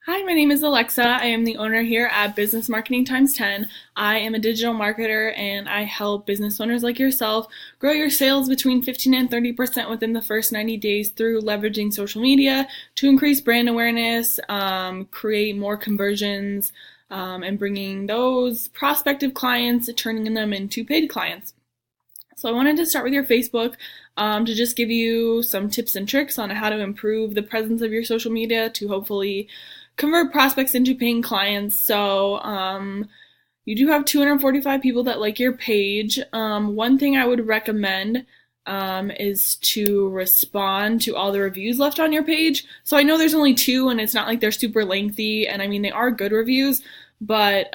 Hi, my name is Alexa. I am the owner here at Business Marketing Times 10. I am a digital marketer and I help business owners like yourself grow your sales between 15 and 30% within the first 90 days through leveraging social media to increase brand awareness, create more conversions, and bringing those prospective clients, turning them into paid clients. So I wanted to start with your Facebook to just give you some tips and tricks on how to improve the presence of your social media to hopefully convert prospects into paying clients. So you do have 245 people that like your page. One thing I would recommend is to respond to all the reviews left on your page. So I know there's only two and it's not like they're super lengthy, and I mean they are good reviews, but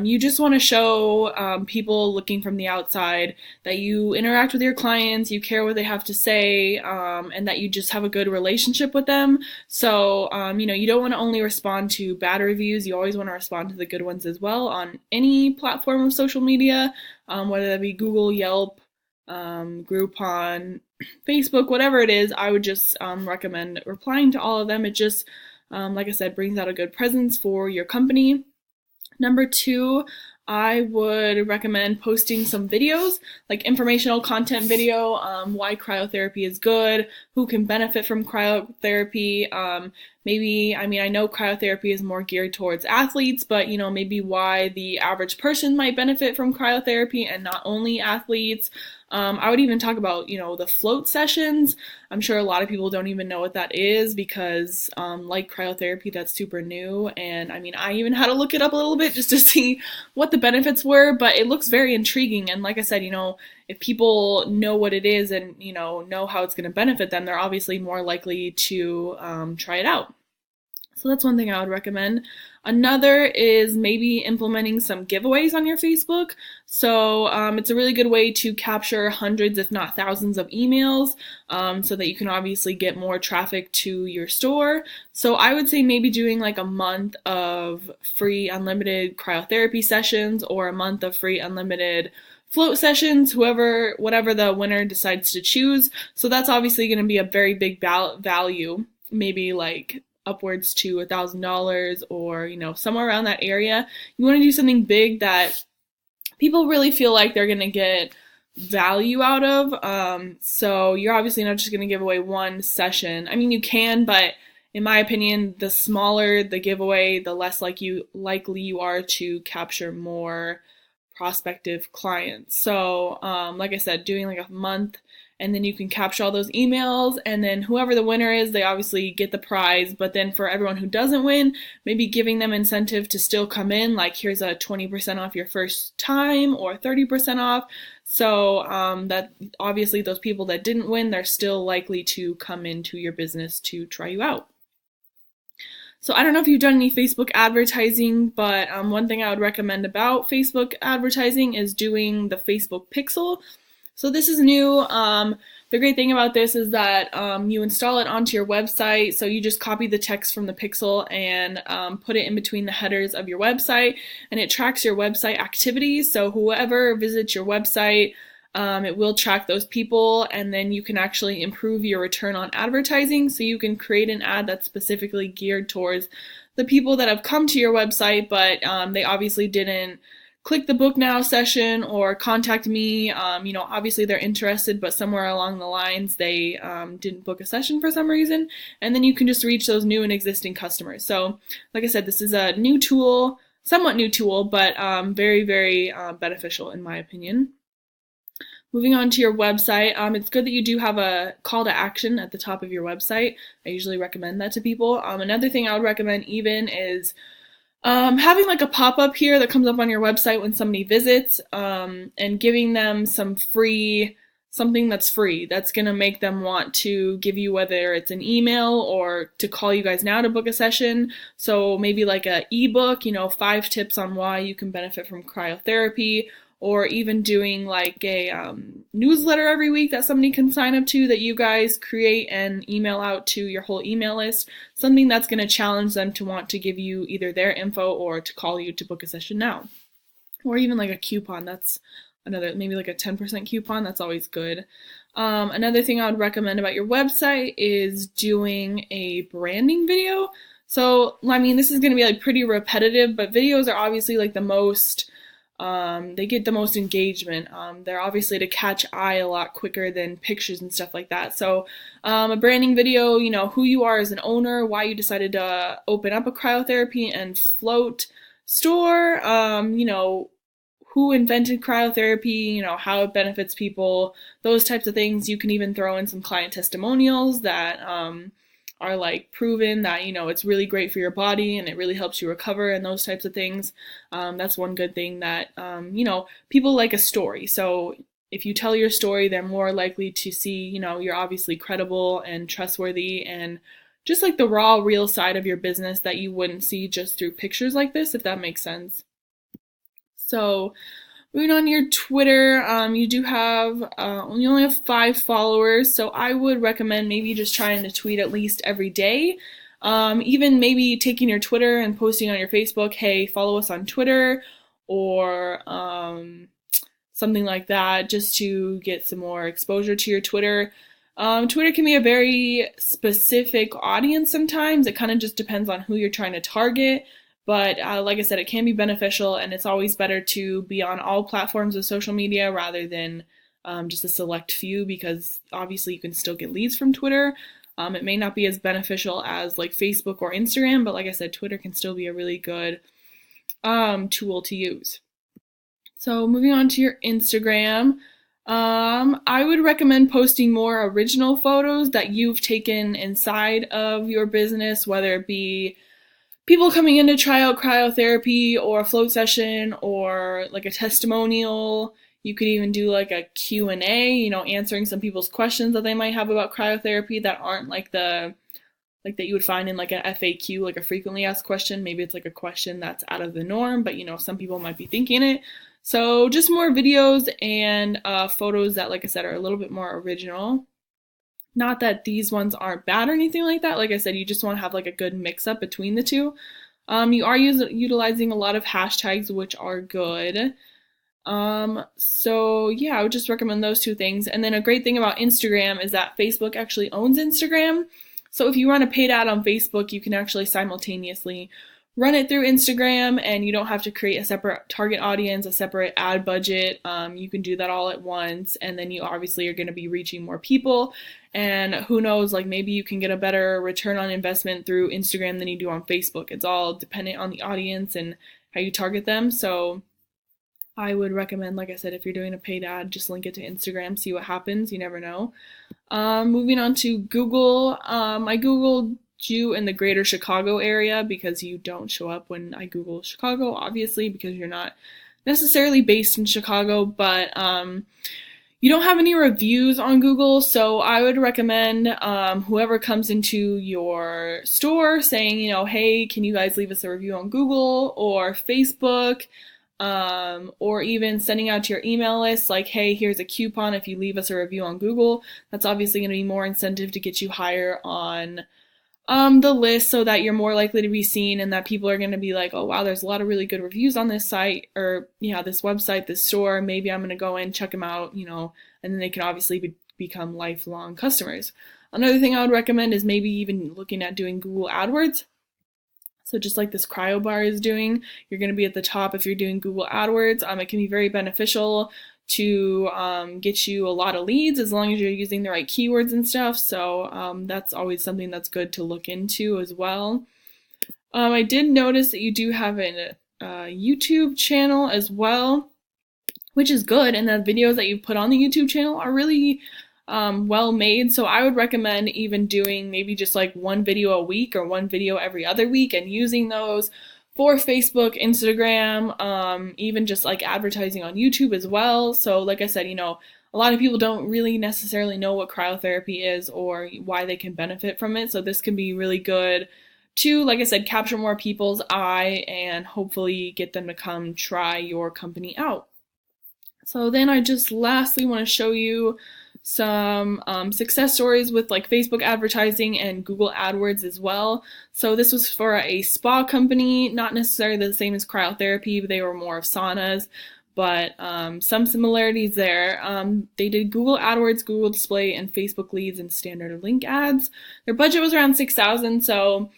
you just want to show people looking from the outside that you interact with your clients, you care what they have to say, and that you just have a good relationship with them. So, you don't want to only respond to bad reviews. You always want to respond to the good ones as well on any platform of social media, whether that be Google, Yelp, Groupon, Facebook, whatever it is. I would just recommend replying to all of them. It just, like I said, brings out a good presence for your company. Number two, I would recommend posting some videos, like informational content video, why cryotherapy is good, who can benefit from cryotherapy. I know cryotherapy is more geared towards athletes, but maybe why the average person might benefit from cryotherapy and not only athletes. I would even talk about, the float sessions. I'm sure a lot of people don't even know what that is because, like cryotherapy, that's super new. And I even had to look it up a little bit just to see what the benefits were, but it looks very intriguing. And like I said, if people know what it is and, know how it's going to benefit them, they're obviously more likely to try it out. So that's one thing I would recommend. Another is maybe implementing some giveaways on your Facebook. So it's a really good way to capture hundreds, if not thousands, of emails so that you can obviously get more traffic to your store. So I would say maybe doing like a month of free unlimited cryotherapy sessions or a month of free unlimited float sessions, whatever the winner decides to choose. So that's obviously going to be a very big value, maybe like upwards to $1,000 or somewhere around that area. You want to do something big that people really feel like they're going to get value out of. So you're obviously not just going to give away one session. I mean, you can, but in my opinion, the smaller the giveaway, the less likely you are to capture more prospective clients. So like I said, doing like a month, and then you can capture all those emails, and then whoever the winner is, they obviously get the prize. But then for everyone who doesn't win, maybe giving them incentive to still come in, like here's a 20% off your first time or 30% off. So that obviously those people that didn't win, they're still likely to come into your business to try you out. So I don't know if you've done any Facebook advertising, but one thing I would recommend about Facebook advertising is doing the Facebook Pixel. So this is new. The great thing about this is that you install it onto your website. So you just copy the text from the Pixel and put it in between the headers of your website, and it tracks your website activities. So whoever visits your website, it will track those people, and then you can actually improve your return on advertising. So you can create an ad that's specifically geared towards the people that have come to your website, but they obviously didn't click the book now session or contact me. Obviously they're interested, but somewhere along the lines they didn't book a session for some reason. And then you can just reach those new and existing customers. So like I said, this is a new tool, somewhat new tool, but very, very beneficial in my opinion. Moving on to your website, it's good that you do have a call to action at the top of your website. I usually recommend that to people. Another thing I would recommend even is having like a pop-up here that comes up on your website when somebody visits, and giving them something that's free that's going to make them want to give you, whether it's an email or to call you guys now to book a session. So maybe like a ebook, 5 tips on why you can benefit from cryotherapy, or even doing like a newsletter every week that somebody can sign up to that you guys create and email out to your whole email list. Something that's going to challenge them to want to give you either their info or to call you to book a session now. Or even like a coupon. That's another, maybe like a 10% coupon. That's always good. Another thing I would recommend about your website is doing a branding video. So, I mean, this is going to be like pretty repetitive, but videos are obviously like the most, they get the most engagement. They're obviously to catch eye a lot quicker than pictures and stuff like that. So, a branding video, you know, who you are as an owner, why you decided to open up a cryotherapy and float store, you know, who invented cryotherapy, you know, how it benefits people, those types of things. You can even throw in some client testimonials that are like proven that, you know, it's really great for your body and it really helps you recover and those types of things. That's one good thing that, you know, people like a story. So if you tell your story, they're more likely to see, you know, you're obviously credible and trustworthy and just like the raw, real side of your business that you wouldn't see just through pictures like this, if that makes sense. So, moving on to your Twitter, you only have 5 followers, so I would recommend maybe just trying to tweet at least every day. Even maybe taking your Twitter and posting on your Facebook, hey, follow us on Twitter, or something like that, just to get some more exposure to your Twitter. Twitter can be a very specific audience sometimes. It kind of just depends on who you're trying to target. But like I said, it can be beneficial, and it's always better to be on all platforms of social media rather than just a select few, because obviously you can still get leads from Twitter. It may not be as beneficial as like Facebook or Instagram, but like I said, Twitter can still be a really good tool to use. So moving on to your Instagram, I would recommend posting more original photos that you've taken inside of your business, whether it be people coming in to try out cryotherapy or a float session or like a testimonial. You could even do like a Q&A, you know, answering some people's questions that they might have about cryotherapy that aren't like that you would find in like a FAQ, like a frequently asked question. Maybe it's like a question that's out of the norm, but you know, some people might be thinking it. So just more videos and photos that, like I said, are a little bit more original. Not that these ones aren't bad or anything like that. Like I said, you just want to have like a good mix up between the two. You are utilizing a lot of hashtags, which are good. So yeah, I would just recommend those 2 things. And then a great thing about Instagram is that Facebook actually owns Instagram. So if you run a paid ad on Facebook, you can actually simultaneously run it through Instagram, and you don't have to create a separate target audience, a separate ad budget. You can do that all at once, and then you obviously are going to be reaching more people. And who knows, like maybe you can get a better return on investment through Instagram than you do on Facebook. It's all dependent on the audience and how you target them. So I would recommend, like I said, if you're doing a paid ad, just link it to Instagram, see what happens. You never know. Moving on to Google. I Googled you in the greater Chicago area because you don't show up when I Google Chicago, obviously, because you're not necessarily based in Chicago, but you don't have any reviews on Google, so I would recommend whoever comes into your store saying, you know, hey, can you guys leave us a review on Google or Facebook, or even sending out to your email list like, hey, here's a coupon if you leave us a review on Google. That's obviously going to be more incentive to get you higher on the list, so that you're more likely to be seen and that people are going to be like, oh wow, there's a lot of really good reviews on this site, or yeah, this website, this store, maybe I'm going to go in, check them out, you know, and then they can obviously become lifelong customers. Another thing I would recommend is maybe even looking at doing Google AdWords. So just like this CryoBar is doing, you're going to be at the top if you're doing Google AdWords. It can be very beneficial to get you a lot of leads as long as you're using the right keywords and stuff. So that's always something that's good to look into as well. I did notice that you do have a YouTube channel as well, which is good, and the videos that you put on the YouTube channel are really well made. So I would recommend even doing maybe just like 1 video a week or 1 video every other week, and using those for Facebook, Instagram, even just like advertising on YouTube as well. So like I said, you know, a lot of people don't really necessarily know what cryotherapy is or why they can benefit from it. So this can be really good to, like I said, capture more people's eye and hopefully get them to come try your company out. So then I just lastly want to show you some success stories with like Facebook advertising and Google AdWords as well. So this was for a spa company, not necessarily the same as cryotherapy, but they were more of saunas, but some similarities there. They did Google AdWords, Google Display, and Facebook leads and standard link ads. Their budget was around $6,000, so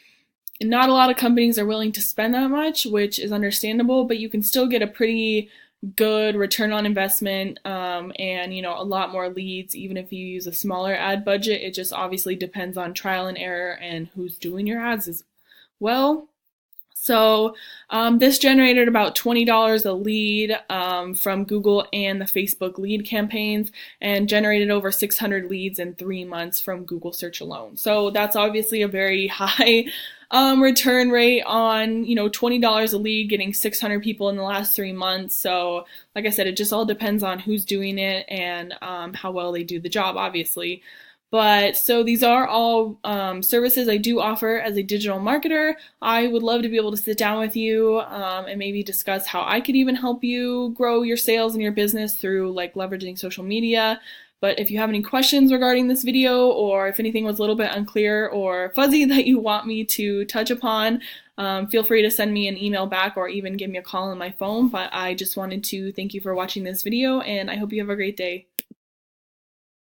not a lot of companies are willing to spend that much, which is understandable, but you can still get a pretty good return on investment, and a lot more leads even if you use a smaller ad budget. It just obviously depends on trial and error and who's doing your ads as well. So this generated about $20 a lead from Google and the Facebook lead campaigns, and generated over 600 leads in 3 months from Google search alone. So that's obviously a very high return rate on $20 a lead, getting 600 people in the last 3 months. So like I said, it just all depends on who's doing it and how well they do the job, obviously. But so these are all services I do offer as a digital marketer. I would love to be able to sit down with you and maybe discuss how I could even help you grow your sales and your business through like leveraging social media. But if you have any questions regarding this video, or if anything was a little bit unclear or fuzzy that you want me to touch upon, feel free to send me an email back or even give me a call on my phone. But I just wanted to thank you for watching this video, and I hope you have a great day.